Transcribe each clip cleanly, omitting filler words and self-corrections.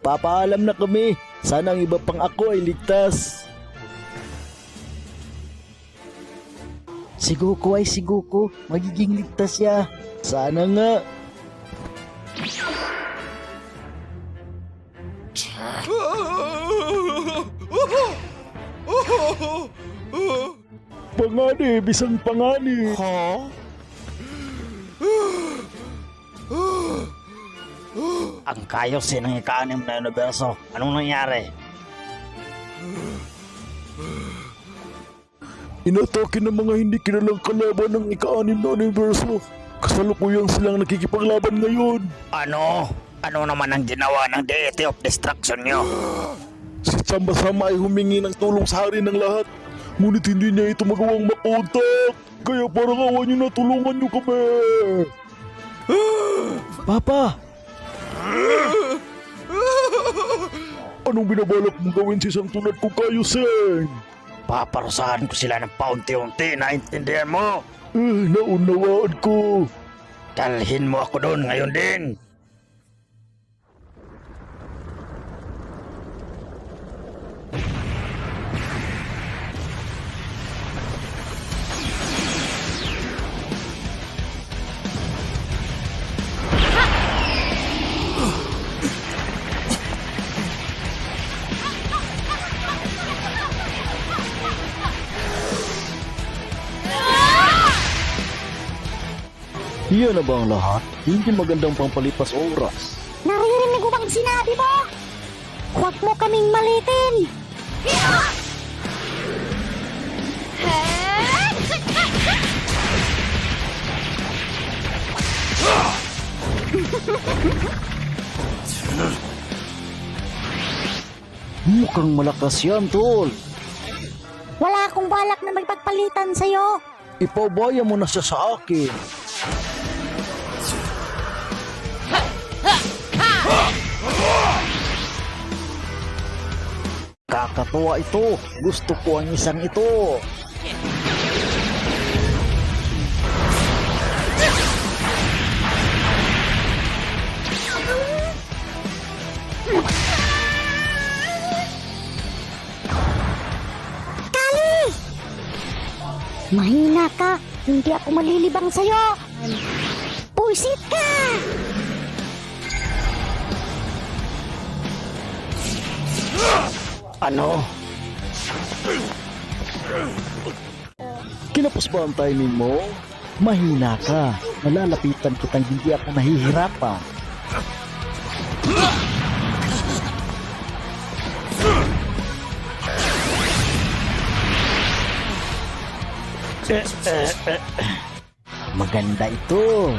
Magpapaalam na kami. Sana ang iba pang ako ay ligtas. Si Goku ay si Goku. Magiging ligtas siya. Sana nga. Pangani, bisang pangani. Ho? Ang kayosin ng ika-6 na universo. Anong nangyari? Inatake ng mga hindi kilalang kalaban ng ika-6 na universo. Kasalukuyang silang nakikipaglaban ngayon. Ano? Ano naman ang ginawa ng Deity of Destruction nyo? Si Tsamba-sama ay humingi ng tulong sa hari ng lahat. Ngunit hindi niya ito magawang makontak. Kaya parang awa niyo na tulungan niyo kami. Papa! Anong binabalak mong gawin sa isang tulad ko, Kaioseng? Paparusahan ko sila ng paunti-unti, naintindihan mo? Naunawaan ko. Dalhin mo ako doon ngayon din. Iyan na ba ang lahat? Hindi magandang pampalipas oras. Naririnig ko bang sinabi mo? Huwag mo kaming malitin! Mukhang malakas yan, tol. Wala akong balak na magpagpalitan sa'yo. Ipabaya mo na siya sa akin. Kakatuwa ito. Gusto ko ang isang ito. Kali! Mahina ka. Hindi ako malilibang sa'yo. Pusit ka! Ano? Kinapos ba ang timing mo? Mahina ka. Malalapitan kitang hindi ako nahihirapan. Maganda ito.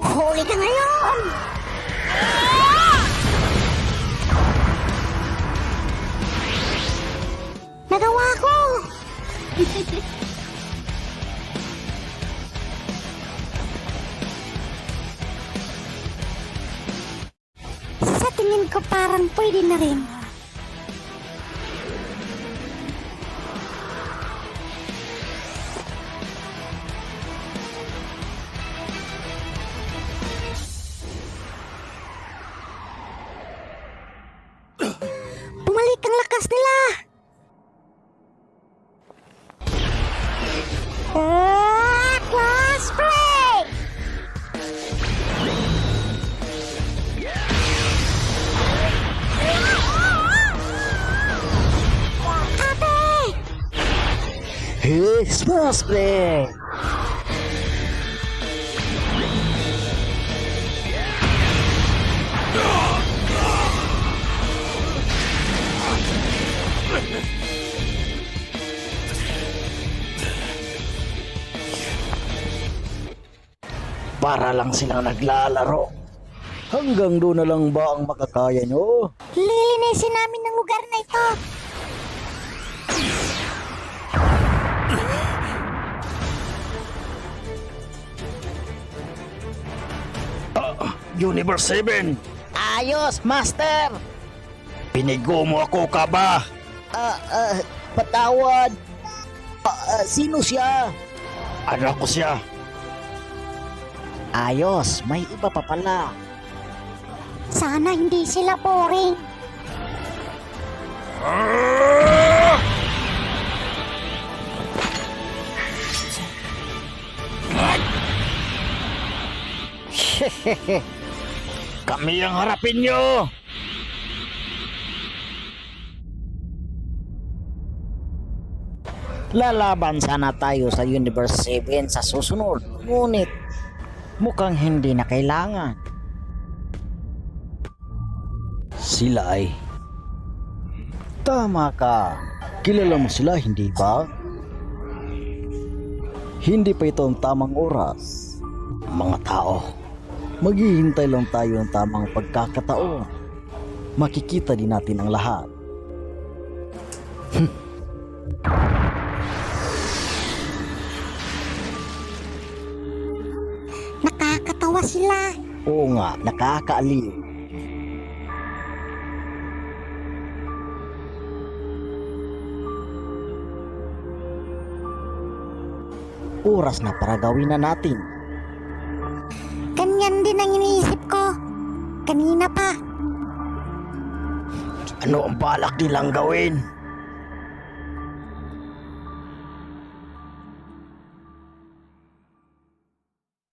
Huli ka ngayon! Nagawa ko! Sa tingin ko parang pwede na rin. Bumalik ang lakas nila! Class break! Ate! Hey, smash play! Para lang silang naglalaro. Hanggang doon na lang ba ang makakaya nyo? Lilinisin namin ng lugar na ito. Universe 7. Ayos, Master! Pinigo mo ako ka ba? Patawad. Sino siya? Anak ko siya. Ayos, may iba pa pala. Sana hindi sila boring. Kami ang harapin nyo. Lalaban sana tayo sa Universe 7 sa susunod. Ngunit, mukhang hindi na kailangan. Sila ay... Tama ka. Kilala mo sila, hindi ba? Hindi pa ito ang tamang oras. Mga tao, maghihintay lang tayo ng tamang pagkakataon. Makikita din natin ang lahat. Nakakatawa sila. Oo nga, nakakaaliw. Oras na para gawin na natin. Ganyan din ang iniisip ko. Kanina pa. Ano ang balak nilang gawin?